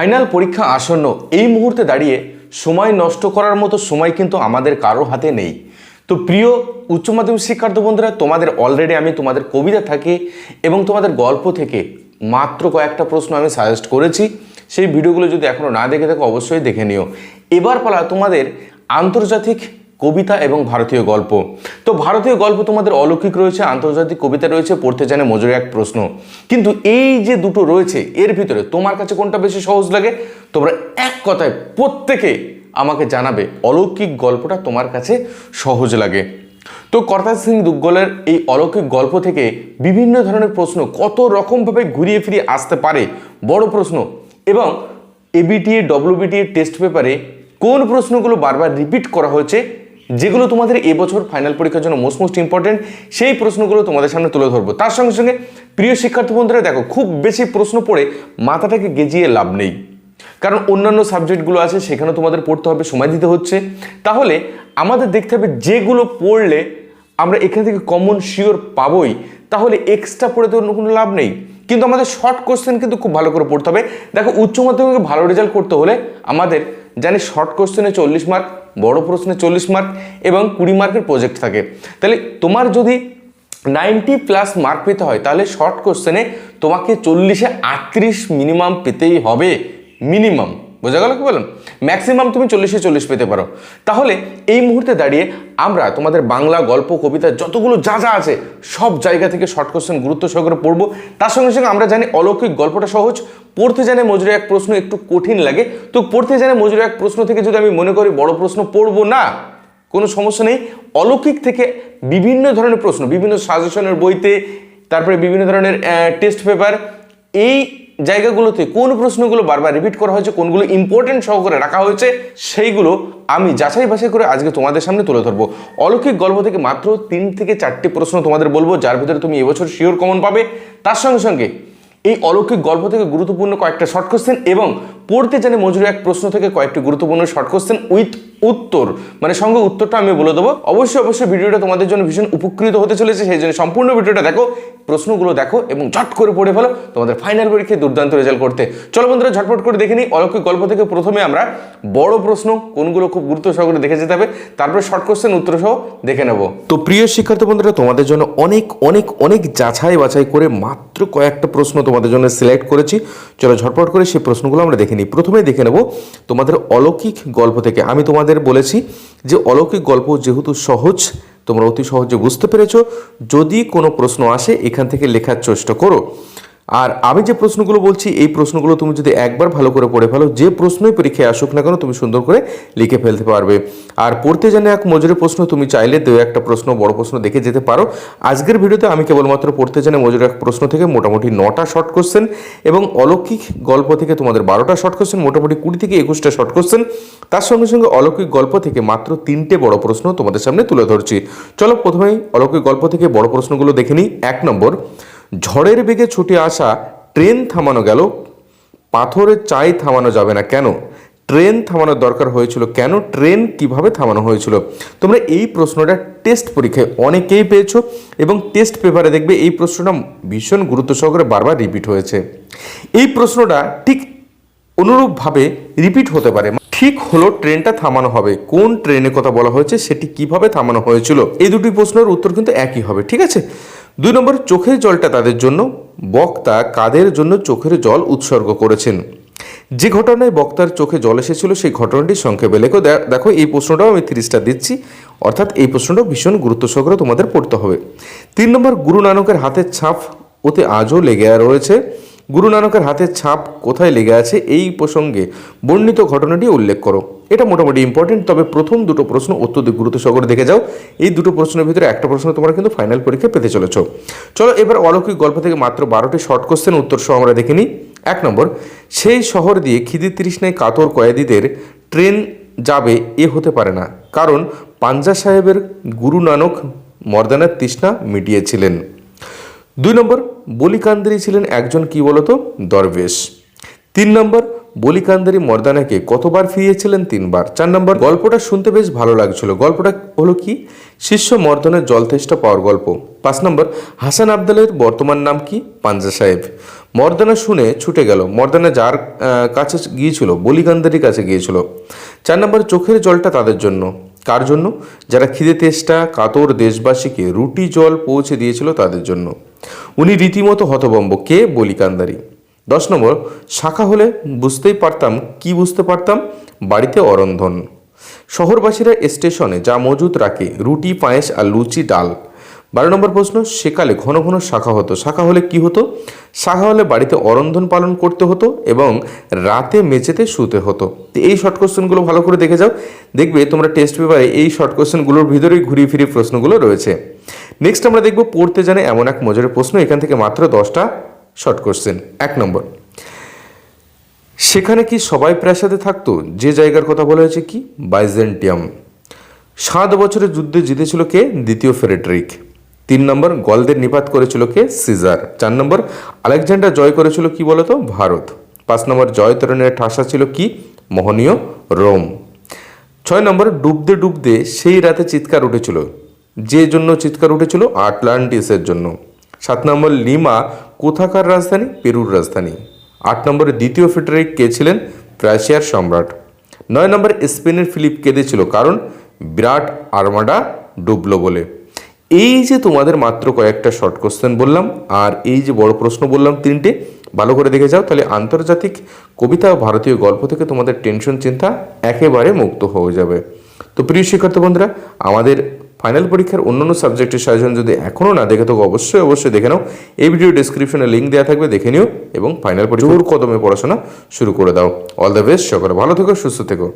Final পরীক্ষা আসন্ন এই মুহূর্তে দাঁড়িয়ে সময় নষ্ট করার মতো সময় কিন্তু আমাদের কারো হাতে নেই। তো প্রিয় উচ্চ মাধ্যমিক শিক্ষার্থী বন্ধুরা, তোমাদের অলরেডি আমি তোমাদের কবিতা থেকে এবং তোমাদের গল্প থেকে মাত্র কয়েকটা প্রশ্ন আমি সাজেস্ট করেছি। সেই ভিডিওগুলো যদি এখনও না দেখে থাকো অবশ্যই দেখে নিও। এবার পালা তোমাদের আন্তর্জাতিক কবিতা এবং ভারতীয় গল্প। তো ভারতীয় গল্প তোমাদের অলৌকিক রয়েছে, আন্তর্জাতিক কবিতা রয়েছে, পড়তে জানে মজুরি এক প্রশ্ন। কিন্তু এই যে দুটো রয়েছে এর ভিতরে তোমার কাছে কোনটা বেশি সহজ লাগে? তোমরা এক কথায় প্রত্যেকে আমাকে জানাবে অলৌকিক গল্পটা তোমার কাছে সহজ লাগে। তো কর্তার সিং দুগ্গলের এই অলৌকিক গল্প থেকে বিভিন্ন ধরনের প্রশ্ন কত রকমভাবে ঘুরিয়ে ফিরিয়ে আসতে পারে বড় প্রশ্ন, এবং এবিটিএ ডব্লিউবিটিএ টেস্ট পেপারে কোন প্রশ্নগুলো বারবার রিপিট করা হয়েছে যেগুলো তোমাদের এবছর ফাইনাল পরীক্ষার জন্য মোস্ট ইম্পর্টেন্ট, সেই প্রশ্নগুলো তোমাদের সামনে তুলে ধরবো। তার সঙ্গে সঙ্গে প্রিয় শিক্ষার্থী বন্ধুরা, দেখো খুব বেশি প্রশ্ন পড়ে মাথাটাকে গেজিয়ে লাভ নেই, কারণ অন্যান্য সাবজেক্টগুলো আছে সেখানে তোমাদের পড়তে হবে, সময় দিতে হচ্ছে। তাহলে আমাদের দেখতে হবে যেগুলো পড়লে আমরা এখান থেকে কমন শিওর পাবোই, তাহলে এক্সট্রা পড়ে তো কোনো লাভ নেই। কিন্তু আমাদের শর্ট কোশ্চেন কিন্তু খুব ভালো করে পড়তে হবে। দেখো উচ্চ মাধ্যমিকে ভালো রেজাল্ট করতে হলে আমাদের জানি শর্ট কোশ্চেনে 40 মার্ক, বড় প্রশ্নে 40 মার্ক এবং 20 মার্কের প্রজেক্ট থাকে। তাহলে তোমার যদি 90+ মার্ক পেতে হয় তাহলে শর্ট কোশ্চেনে তোমাকে 40-এ 38 মিনিমাম পেতেই হবে, মিনিমাম। বোঝা গেল কি বললাম? ম্যাক্সিমাম তুমি 40-এ 40 পেতে পারো। তাহলে এই মুহূর্তে দাঁড়িয়ে আমরা তোমাদের বাংলা গল্প কবিতা যতগুলো যা যা আছে সব জায়গা থেকে শর্ট কোশ্চেন গুরুত্ব সহকারে পড়বো। তার সঙ্গে সঙ্গে আমরা জানি অলৌকিক গল্পটা সহজ, পড়তে জানে মজুরি এক প্রশ্ন একটু কঠিন লাগে। তো পড়তে জানে মজুরি এক প্রশ্ন থেকে যদি আমি মনে করি বড় প্রশ্ন পড়বো না, কোনো সমস্যা নেই। অলৌকিক থেকে বিভিন্ন ধরনের প্রশ্ন, বিভিন্ন সাজেশনের বইতে, তারপরে বিভিন্ন ধরনের টেস্ট পেপার, এই জায়গাগুলোতে কোন প্রশ্নগুলো বারবার রিপিট করা হয়েছে, কোনগুলো ইম্পর্টেন্ট সহকারে রাখা হয়েছে, সেইগুলো আমি যাচাই বাছাই করে আজকে তোমাদের সামনে তুলে ধরবো। অলৌকিক গল্প থেকে মাত্র 3 থেকে 4টি প্রশ্ন তোমাদের বলবো, যার ভিতরে তুমি এবছর শিওর কমন পাবে। তার সঙ্গে সঙ্গে এই অলৌকিক গল্প থেকে গুরুত্বপূর্ণ কয়েকটা শর্ট কোশ্চেন এবং পড়তে জানে মজুরি এক প্রশ্ন থেকে কয়েকটি গুরুত্বপূর্ণ শর্ট কোশ্চেন উইথ উত্তর, মানে সঙ্গে উত্তরটা আমি বলে দেবো। অবশ্যই ভিডিওটা তোমাদের জন্য ভীষণ উপকৃত হতে চলেছে, সেই জন্য সম্পূর্ণ ভিডিওটা দেখো, প্রশ্নগুলো দেখো এবং ঝট করে পড়ে ফেলো তোমাদের ফাইনাল পরীক্ষায় দুর্দান্ত রেজাল্ট করতে। চলো বন্ধুরা ঝটপট করে দেখে নিই অলৌকিক গল্প থেকে। প্রথমে আমরা বড় প্রশ্ন কোনগুলো খুব গুরুত্ব সহকারে দেখে যেতে হবে, তারপরে শর্ট কোশ্চেন উত্তর সহ দেখে নেব। তো প্রিয় শিক্ষার্থী বন্ধুরা, তোমাদের জন্য অনেক যাচাই বাছাই করে মাত্র কয়েকটা প্রশ্ন তোমাদের জন্য সিলেক্ট করেছি। চলো ঝটপট করে সেই প্রশ্নগুলো আমরা দেখে নিই। প্রথমে দেখে নেব তোমাদের অলৌকিক গল্প থেকে। আমি তোমাদের বলেছি যে অলৌকিক গল্প যেহেতু সহজ, তোমরা অতি সহজে বুঝতে পেরেছো। যদি কোনো প্রশ্ন আসে এখান থেকে লেখার চেষ্টা করো। আর আমি যে প্রশ্নগুলো বলছি এই প্রশ্নগুলো তুমি যদি একবার ভালো করে পড়ে ফেলো, যে প্রশ্নই পরীক্ষায় আসুক না কেন তুমি সুন্দর করে লিখে ফেলতে পারবে। আর পড়তে জানে এক মজুরি প্রশ্ন তুমি চাইলে 2-1টা প্রশ্ন বড় প্রশ্ন দেখে যেতে পারো। আজকের ভিডিওতে আমি কেবলমাত্র পড়তে জানে মজুরি এক প্রশ্ন থেকে মোটামুটি 9টা শর্ট কোশ্চেন এবং অলৌকিক গল্প থেকে তোমাদের 12টা শর্ট কোশ্চেন, মোটামুটি 20 থেকে 21টা শর্ট কোশ্চেন, তার সঙ্গে সঙ্গে অলৌকিক গল্প থেকে মাত্র 3টে বড় প্রশ্ন তোমাদের সামনে তুলে ধরছি। চলো প্রথমেই অলৌকিক গল্প থেকে বড় প্রশ্নগুলো দেখে নিই। 1 নম্বর, ঝড়ের বেগে ছুটে আসা ট্রেন থামানো গেল, পাথরের চাই থামানো যাবে না কেন? ট্রেন থামানোর দরকার হয়েছিল কেন? ট্রেন কিভাবে থামানো হয়েছিল? তোমরা এই প্রশ্নটা টেস্ট পরীক্ষায় অনেকেই পেয়েছো এবং টেস্ট পেপারে দেখবে এই প্রশ্নটা ভীষণ গুরুত্ব সহকারে বারবার রিপিট হয়েছে। এই প্রশ্নটা ঠিক অনুরূপভাবে রিপিট হতে পারে। ঠিক হলো ট্রেনটা থামানো হবে, কোন ট্রেনের কথা বলা হয়েছে, সেটি কিভাবে থামানো হয়েছিল? এই দুটি প্রশ্নের উত্তর কিন্তু একই হবে, ঠিক আছে? 2 নম্বর, চোখের জলটা তাদের জন্য, বক্তা কাদের জন্য চোখের জল উৎসর্গ করেছেন? যে ঘটনায় বক্তার চোখে জল এসেছিল সেই ঘটনাটি সংক্ষেপে লেখো। দেখো এই প্রশ্নটাও আমি 3 স্টার দিচ্ছি, অর্থাৎ এই প্রশ্নটাও ভীষণ গুরুত্ব সহকারে তোমাদের পড়তে হবে। 3 নম্বর, গুরু নানকের হাতের ছাপ ওতে আজও লেগে রয়েছে। গুরু নানকের হাতের ছাপ কোথায় লেগে আছে এই প্রসঙ্গে বর্ণিত ঘটনাটি উল্লেখ করো। এটা মোটামুটি ইম্পর্টেন্ট, তবে প্রথম দুটো প্রশ্ন অত্যধিক গুরুত্ব সহকারে দেখে যাও। এই দুটো প্রশ্নের ভিতরে একটা প্রশ্ন তোমরা কিন্তু ফাইনাল পরীক্ষায় পেতে চলেছ। চলো এবার অলৌকিক গল্প থেকে মাত্র 12টি শর্ট কোশ্চেন উত্তর সহ আমরা দেখে নিই। 1 নম্বর, সেই শহর দিয়ে খিদি তৃষ্ণায় কাতর কয়েদিদের ট্রেন যাবে এ হতে পারে না, কারণ পাঞ্জা সাহেবের গুরু নানক মর্দানার তৃষ্ণা মিটিয়েছিলেন। 2 নম্বর, বলি কান্দেরি ছিলেন একজন কি বলতো? দরবেশ। 3 নম্বর, বলিকান্দারি মর্দানাকে কতবার ফিরিয়েছিলেন? 3 বার। 4 নম্বর, গল্পটা শুনতে বেশ ভালো লাগছিল, গল্পটা হলো কি? শিষ্য মর্দনের জল তেষ্টা পাওয়ার গল্প। 5 নম্বর, হাসান আবদালের বর্তমান নাম কি? পাঞ্জা সাহেব। মর্দানা শুনে ছুটে গেল। মর্দানা যার কাছে গিয়েছিল? বলিকান্দারির কাছে গিয়েছিল। 4 নম্বর, চোখের জলটা তাদের জন্য। কার জন্য? যারা খিদে তেষ্টা কাতর দেশবাসীকে রুটি জল পৌঁছে দিয়েছিল তাদের জন্য। উনি রীতিমতো হতভম্ব। কে? বলিকান্দারি। 10 নম্বর, শাখা হলে বুঝতেই পারতাম। কি বুঝতে পারতাম? বাড়িতে অরন্ধন। শহরবাসীরা স্টেশনে যা মজুদ রাখে, রুটি পায়েস আর লুচি ডাল। 12 নম্বর প্রশ্ন, সেকালে ঘন ঘন শাখা হতো। শাখা হলে কি হতো? শাখা হলে বাড়িতে অরন্ধন পালন করতে হতো এবং রাতে মেঝেতে শুতে হতো। তো এই শর্ট কোশ্চেনগুলো ভালো করে দেখে যাও, দেখবে তোমরা টেস্ট পেপারে এই শর্ট কোশ্চেনগুলোর ভিতরেই ঘুরিয়ে ফিরিয়ে প্রশ্নগুলো রয়েছে। নেক্সট আমরা দেখব পড়তে জানে এমন এক মজার প্রশ্ন। এখান থেকে মাত্র 10টা শর্ট কোশ্চেন। 1 নম্বর, সেখানে কি সবাই প্রাসাদে থাকতো? যে জায়গার কথা বলা হয়েছে কি? বাইজেন্টিয়াম। 7 বছরের যুদ্ধে জিতেছিল কে? দ্বিতীয় ফ্রেডরিক। 3 নম্বর, গলদের নিপাত করেছিল কে? সিজার। 4 নম্বর, আলেকজান্ডার জয় করেছিল কি বলতো? ভারত। 5 নম্বর, জয়তরণের ঠাসা ছিল কি? মোহনীয় রোম। 6 নম্বর, ডুবতে ডুবতে সেই রাতে চিৎকার উঠেছিল। যে জন্য চিৎকার উঠেছিল? আটলান্টিসের জন্য। 7 নম্বর, লিমা কোথাকার রাজধানী? পেরুর রাজধানী। 8 নম্বরে, দ্বিতীয় ফ্রেডরিক কে ছিলেন? প্রাশিয়ার সম্রাট। 9 নম্বর, স্পেনের ফিলিপ কেঁদেছিল কারণ বিরাট আর্মাডা ডুবলো বলে। এই যে তোমাদের মাত্র কয়েকটা শর্ট কোশ্চেন বললাম আর এই যে বড় প্রশ্ন বললাম 3টে, ভালো করে দেখে যাও, তাহলে আন্তর্জাতিক কবিতা ও ভারতীয় গল্প থেকে তোমাদের টেনশন চিন্তা একেবারে মুক্ত হয়ে যাবে। তো প্রিয় শিক্ষার্থী বন্ধুরা, আমাদের ফাইনাল পরীক্ষার অন্যান্য সাবজেক্টের সাজেশন যদি এখনও না দেখে থাকো অবশ্যই দেখে নাও। এই ভিডিও ডেসক্রিপশনে লিঙ্ক দেওয়া থাকবে, দেখে নিও এবং ফাইনাল পরীক্ষার কদমে পড়াশোনা শুরু করে দাও। অল দ্য বেস্ট, সকলে ভালো থেকো, সুস্থ থেকো।